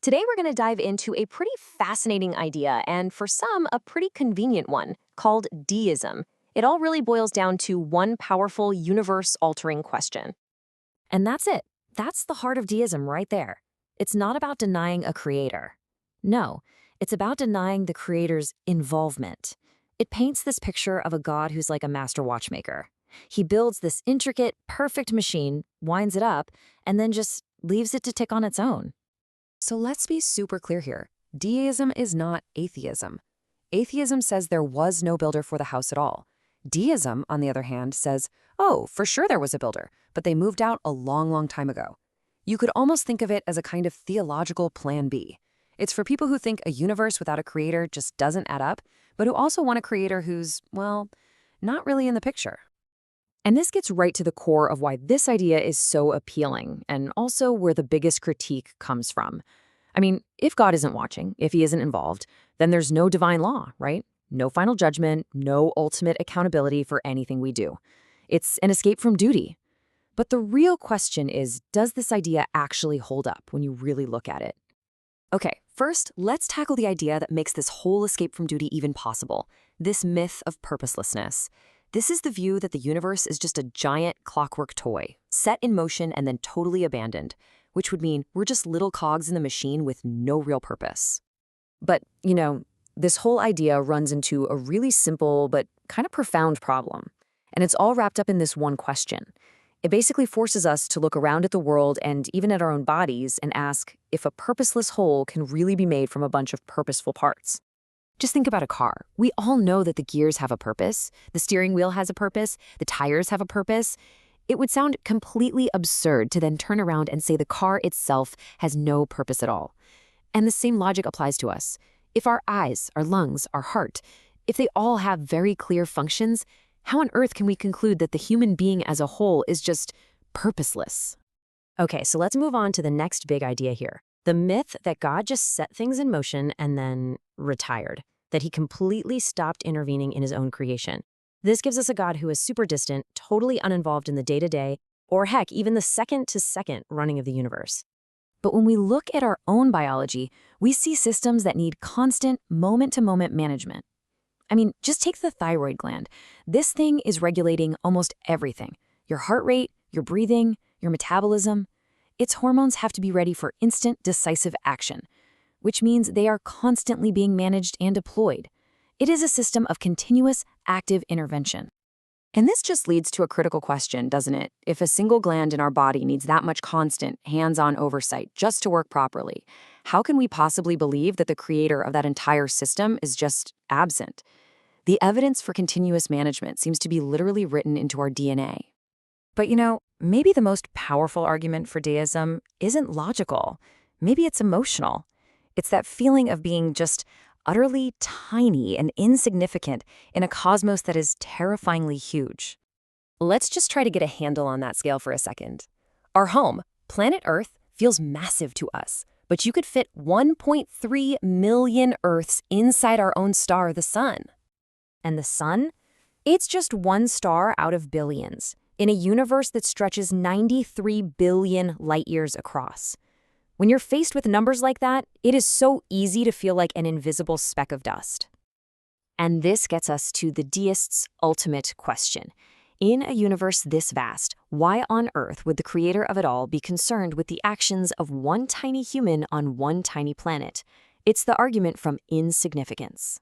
Today, we're going to dive into a pretty fascinating idea, and for some, a pretty convenient one, called deism. It all really boils down to one powerful, universe altering question. And that's it. That's the heart of deism right there. It's not about denying a creator. No, it's about denying the creator's involvement. It paints this picture of a god who's like a master watchmaker. He builds this intricate, perfect machine, winds it up, and then just leaves it to tick on its own. So let's be super clear here. Deism is not atheism. Atheism says there was no builder for the house at all. Deism, on the other hand, says, oh, for sure there was a builder, but they moved out a long, long time ago. You could almost think of it as a kind of theological plan B. It's for people who think a universe without a creator just doesn't add up, but who also want a creator who's, well, not really in the picture. And this gets right to the core of why this idea is so appealing, and also where the biggest critique comes from. I mean, if God isn't watching, if he isn't involved, then there's no divine law, right? No final judgment, no ultimate accountability for anything we do. It's an escape from duty. But the real question is, does this idea actually hold up when you really look at it? Okay, first, let's tackle the idea that makes this whole escape from duty even possible, this myth of purposelessness. This is the view that the universe is just a giant clockwork toy, set in motion and then totally abandoned, which would mean we're just little cogs in the machine with no real purpose. But, this whole idea runs into a really simple but kind of profound problem. And it's all wrapped up in this one question. It basically forces us to look around at the world and even at our own bodies and ask if a purposeless whole can really be made from a bunch of purposeful parts. Just think about a car. We all know that the gears have a purpose, the steering wheel has a purpose, the tires have a purpose. It would sound completely absurd to then turn around and say the car itself has no purpose at all. And the same logic applies to us. If our eyes, our lungs, our heart, if they all have very clear functions, how on earth can we conclude that the human being as a whole is just purposeless? Okay, so let's move on to the next big idea here. The myth that God just set things in motion and then retired, that he completely stopped intervening in his own creation. This gives us a God who is super distant, totally uninvolved in the day-to-day, or heck, even the second-to-second running of the universe. But when we look at our own biology, we see systems that need constant, moment-to-moment management. I mean, just take the thyroid gland. This thing is regulating almost everything. Your heart rate, your breathing, your metabolism. Its hormones have to be ready for instant, decisive action, which means they are constantly being managed and deployed. It is a system of continuous, active intervention. And this just leads to a critical question, doesn't it? If a single gland in our body needs that much constant, hands-on oversight just to work properly, how can we possibly believe that the creator of that entire system is just absent? The evidence for continuous management seems to be literally written into our DNA. But maybe the most powerful argument for deism isn't logical. Maybe it's emotional. It's that feeling of being just utterly tiny and insignificant in a cosmos that is terrifyingly huge. Let's just try to get a handle on that scale for a second. Our home, planet Earth, feels massive to us, but you could fit 1.3 million Earths inside our own star, the Sun. And the Sun? It's just one star out of billions, in a universe that stretches 93 billion light-years across. When you're faced with numbers like that, it is so easy to feel like an invisible speck of dust. And this gets us to the deist's ultimate question. In a universe this vast, why on earth would the creator of it all be concerned with the actions of one tiny human on one tiny planet? It's the argument from insignificance.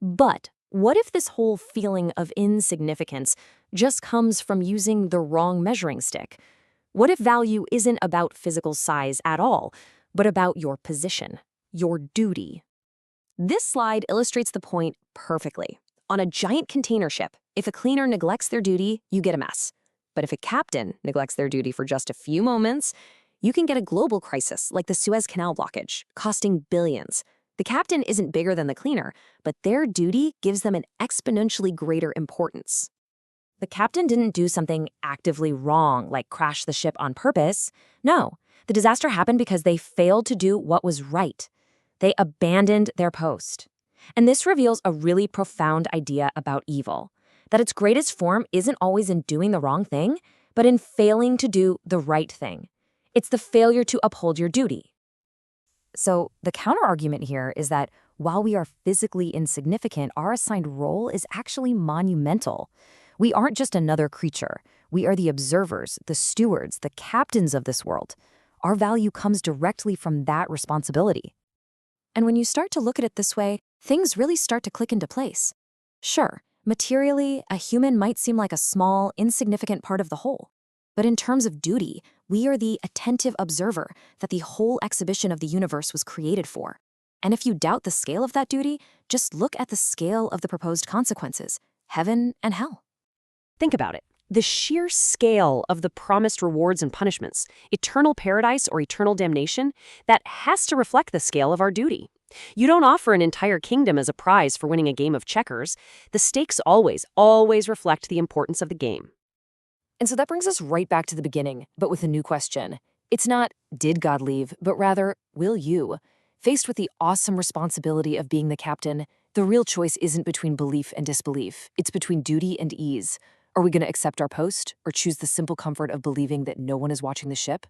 But what if this whole feeling of insignificance just comes from using the wrong measuring stick? What if value isn't about physical size at all, but about your position, your duty? This slide illustrates the point perfectly. On a giant container ship, if a cleaner neglects their duty, you get a mess. But if a captain neglects their duty for just a few moments, you can get a global crisis like the Suez Canal blockage, costing billions. The captain isn't bigger than the cleaner, but their duty gives them an exponentially greater importance. The captain didn't do something actively wrong, like crash the ship on purpose. No, the disaster happened because they failed to do what was right. They abandoned their post. And this reveals a really profound idea about evil, that its greatest form isn't always in doing the wrong thing, but in failing to do the right thing. It's the failure to uphold your duty. So the counterargument here is that while we are physically insignificant, our assigned role is actually monumental. We aren't just another creature. We are the observers, the stewards, the captains of this world. Our value comes directly from that responsibility. And when you start to look at it this way, things really start to click into place. Sure, materially, a human might seem like a small, insignificant part of the whole. But in terms of duty, we are the attentive observer that the whole exhibition of the universe was created for. And if you doubt the scale of that duty, just look at the scale of the proposed consequences, heaven and hell. Think about it. The sheer scale of the promised rewards and punishments, eternal paradise or eternal damnation, that has to reflect the scale of our duty. You don't offer an entire kingdom as a prize for winning a game of checkers. The stakes always reflect the importance of the game. And so that brings us right back to the beginning, but with a new question. It's not, did God leave, but rather, will you? Faced with the awesome responsibility of being the captain, the real choice isn't between belief and disbelief. It's between duty and ease. Are we going to accept our post or choose the simple comfort of believing that no one is watching the ship?